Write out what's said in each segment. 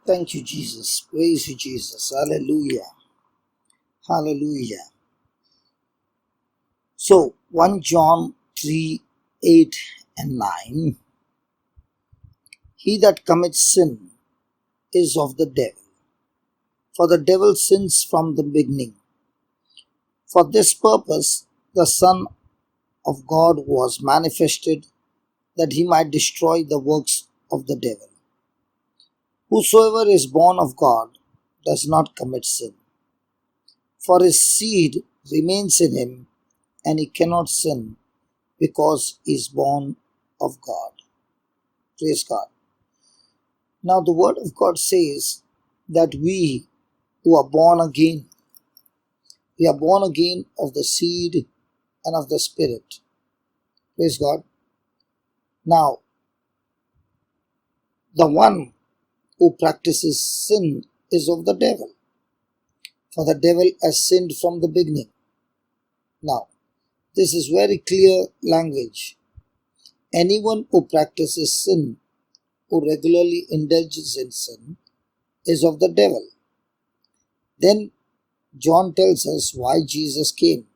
Thank you, Jesus. Praise you, Jesus. Hallelujah. Hallelujah. So, 1 John 3 8 and 9. He that commits sin is of the devil, for the devil sins from the beginning. For this purpose the Son of God was manifested, that he might destroy the works of the devil. Whosoever is born of God does not commit sin, for his seed remains in him, and he cannot sin because he is born of God. Praise God. Now the word of God says that we who are born again, we are born again of the seed and of the Spirit. Praise God. Now, the one who practices sin is of the devil, for the devil has sinned from the beginning. Now, this is very clear language. Anyone who practices sin, who regularly indulges in sin, is of the devil. Then John tells us why Jesus came.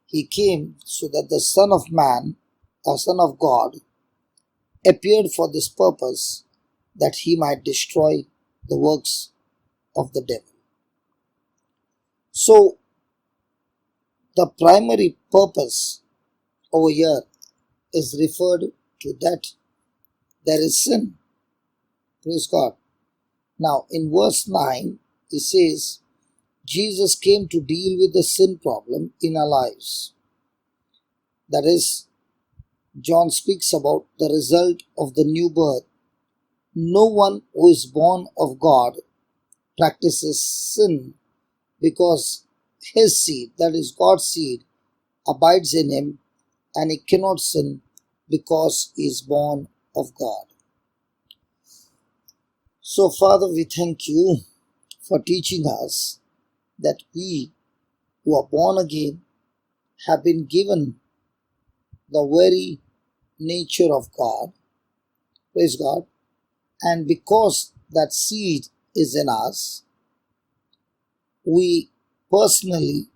He came so that the Son of Man, or Son of God, appeared for this purpose, that he might destroy the works of the devil. So, the primary purpose over here is referred to that there is sin. Praise God. Now, in verse 9, it says, Jesus came to deal with the sin problem in our lives. That is, John speaks about the result of the new birth. No one who is born of God practices sin, because his seed, that is God's seed, abides in him, and he cannot sin because he is born of God. So, Father, we thank you for teaching us that we who are born again have been given the very nature of God. Praise God. And because that seed is in us, we personally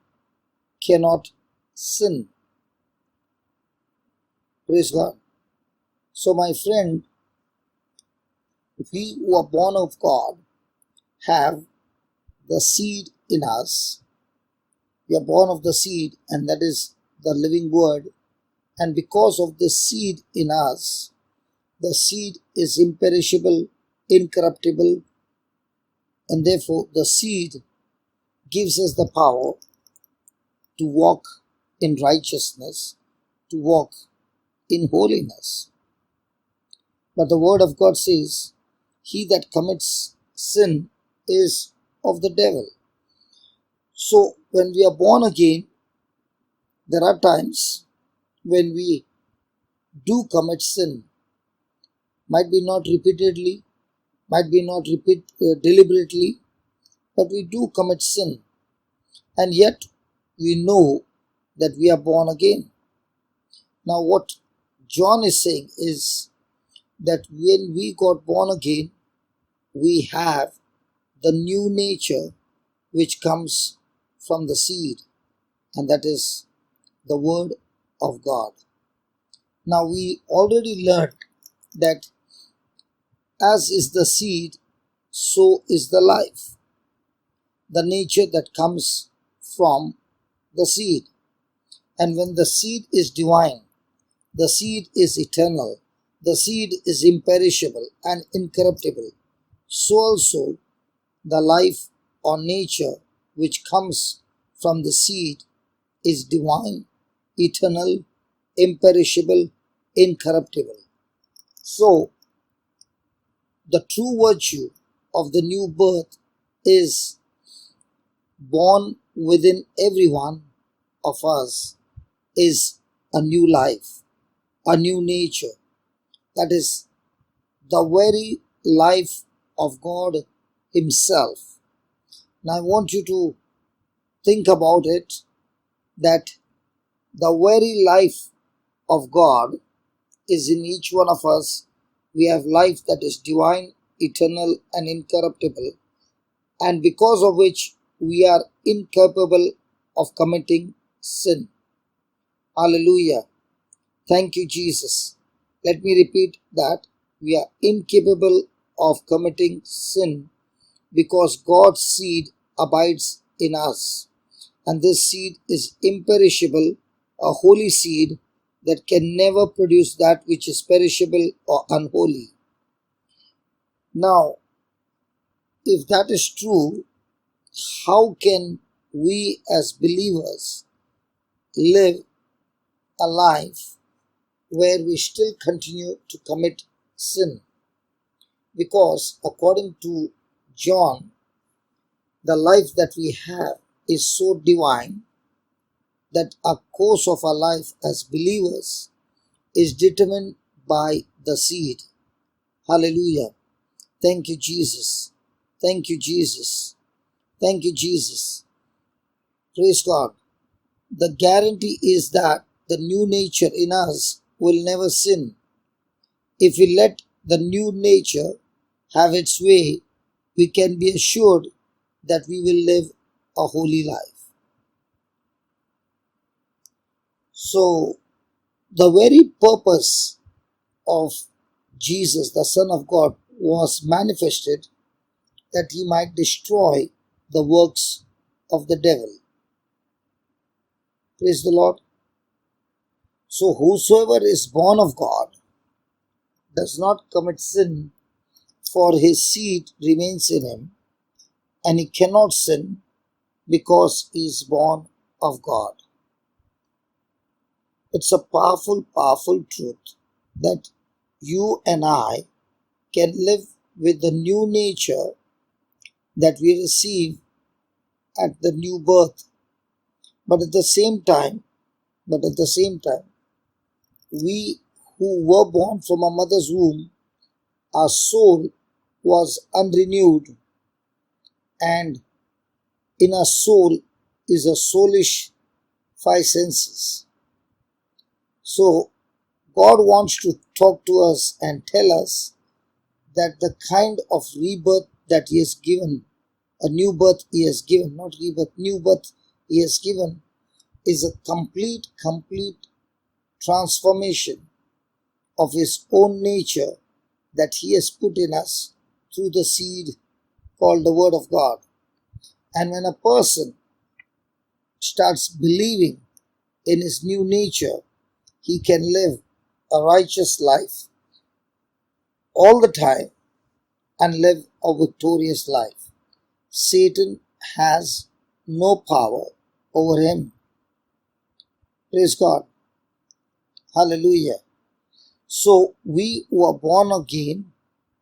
cannot sin. Praise God. So, my friend, we who are born of God have the seed in us. We are born of the seed, and that is the living word. And because of the seed in us, the seed is imperishable, incorruptible, and therefore the seed gives us the power to walk in righteousness, to walk in holiness. But the word of God says, he that commits sin is of the devil. So when we are born again, there are times when we do commit sin. Might be not repeatedly, might be not deliberately, but we do commit sin. And yet we know that we are born again. Now what John is saying is that when we got born again, we have the new nature which comes from the seed, and that is the word of God. Now we already learned that as is the seed, so is the life, the nature that comes from the seed. And when the seed is divine, the seed is eternal, the seed is imperishable and incorruptible, so also the life or nature which comes from the seed is divine, eternal, imperishable, incorruptible. So, the true virtue of the new birth is born within every one of us is a new life, a new nature. That is the very life of God Himself. Now I want you to think about it, that the very life of God is in each one of us. We have life that is divine, eternal and incorruptible, and because of which we are incapable of committing sin. Hallelujah. Thank you, Jesus. Let me repeat that. We are incapable of committing sin because God's seed abides in us. And this seed is imperishable, a holy seed that can never produce that which is perishable or unholy. Now, if that is true, how can we as believers live a life where we still continue to commit sin? Because according to John, the life that we have is so divine that our course of our life as believers is determined by the seed. Hallelujah. Thank you, Jesus. Thank you, Jesus. Thank you, Jesus. Praise God. The guarantee is that the new nature in us will never sin. If we let the new nature have its way, we can be assured that we will live a holy life. So, the very purpose of Jesus, the Son of God, was manifested that he might destroy the works of the devil. Praise the Lord. So, whosoever is born of God does not commit sin, for his seed remains in him, and he cannot sin because he is born of God. It's a powerful, powerful truth that you and I can live with the new nature that we receive at the new birth. But at the same time, we who were born from a mother's womb, our soul was unrenewed, and in our soul is a soulish five senses. So God wants to talk to us and tell us that the kind of rebirth that he has given, a new birth he has given, not rebirth, new birth he has given, is a complete transformation of his own nature that he has put in us through the seed called the Word of God. And when a person starts believing in his new nature, he can live a righteous life all the time and live a victorious life. Satan has no power over him. Praise God. Hallelujah. So we who are born again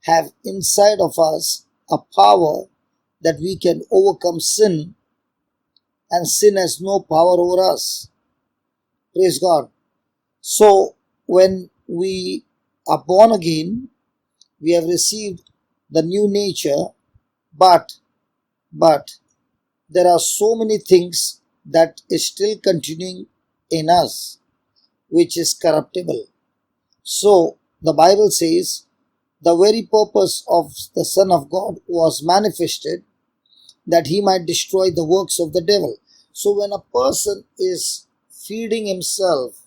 have inside of us a power that we can overcome sin, and sin has no power over us. Praise God. So when we are born again, we have received the new nature, but there are so many things that is still continuing in us, which is corruptible. So the Bible says the very purpose of the Son of God was manifested that he might destroy the works of the devil. So when a person is feeding himself,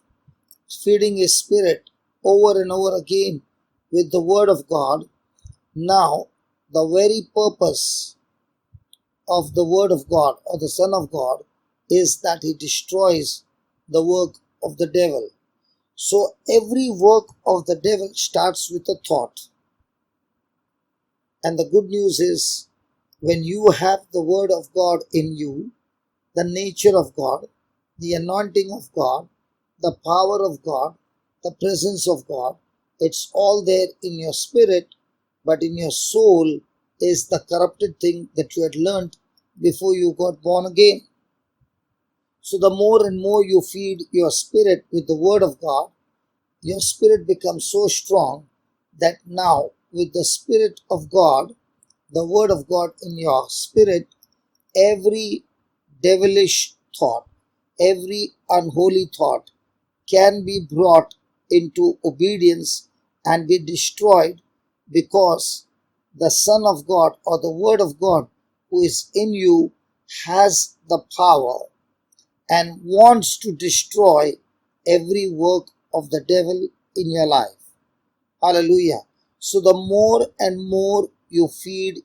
feeding his spirit over and over again with the Word of God, now the very purpose of the Word of God or the Son of God is that he destroys the work of the devil. So every work of the devil starts with a thought. And the good news is, when you have the Word of God in you, the nature of God, the anointing of God, the power of God, the presence of God, it's all there in your spirit, but in your soul is the corrupted thing that you had learned before you got born again. So the more and more you feed your spirit with the Word of God, your spirit becomes so strong that now with the Spirit of God, the Word of God in your spirit, every devilish thought, every unholy thought can be brought into obedience and be destroyed, because the Son of God or the Word of God who is in you has the power and wants to destroy every work of the devil in your life. Hallelujah. So the more and more you feed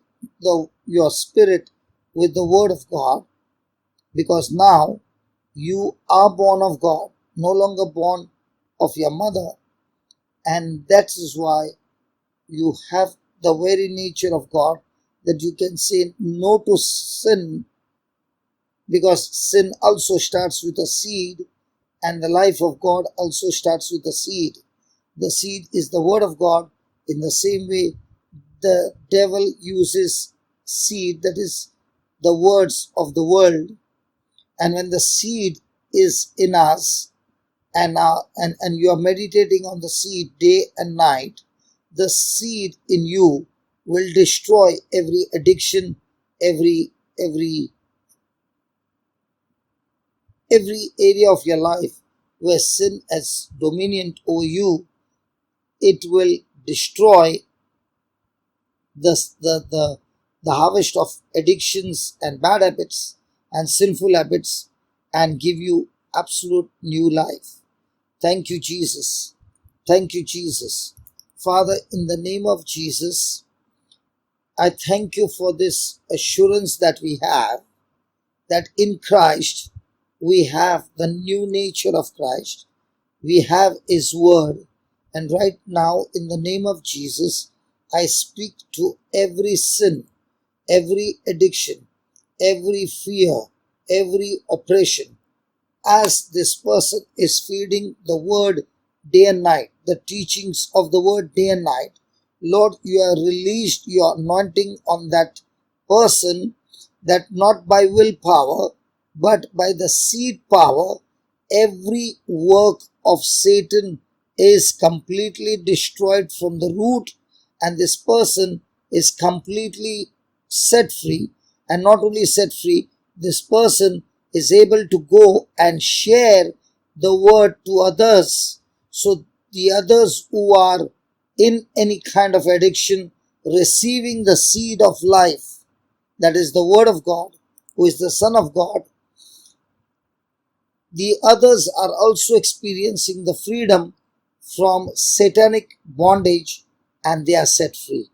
your spirit with the Word of God, because now you are born of God, no longer born of your mother, and that is why you have the very nature of God, that you can say no to sin, because sin also starts with a seed, and the life of God also starts with a seed. The seed is the Word of God. In the same way, the devil uses seed, that is the words of the world. And when the seed is in us, and you are meditating on the seed day and night, the seed in you will destroy every addiction, every area of your life where sin has dominion over you. It will destroy the harvest of addictions and bad habits and sinful habits and give you absolute new life. Thank you, Jesus. Thank you, Jesus. Father, in the name of Jesus, I thank you for this assurance that we have, that in Christ we have the new nature of Christ. We have His Word. And right now, in the name of Jesus, I speak to every sin, every addiction, every fear, every oppression. As this person is feeding the Word day and night, the teachings of the Word day and night, Lord, you have released your anointing on that person, that not by willpower, but by the seed power, every work of Satan is completely destroyed from the root, and this person is completely set free. And not only set free, this person is able to go and share the word to others, so the others who are in any kind of addiction, receiving the seed of life, that is the Word of God, who is the Son of God, the others are also experiencing the freedom from satanic bondage, and they are set free.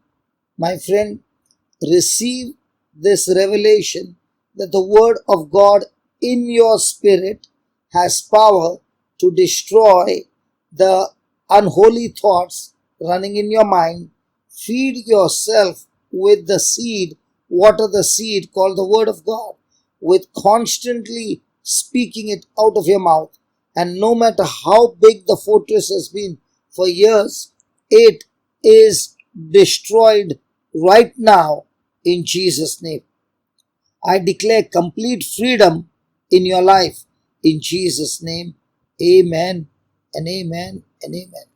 My friend, receive this revelation that the Word of God in your spirit has power to destroy the unholy thoughts running in your mind. Feed yourself with the seed, water the seed called the Word of God, with constantly speaking it out of your mouth. And no matter how big the fortress has been for years, it is destroyed right now in Jesus' name. I declare complete freedom in your life in Jesus' name. Amen and amen and amen.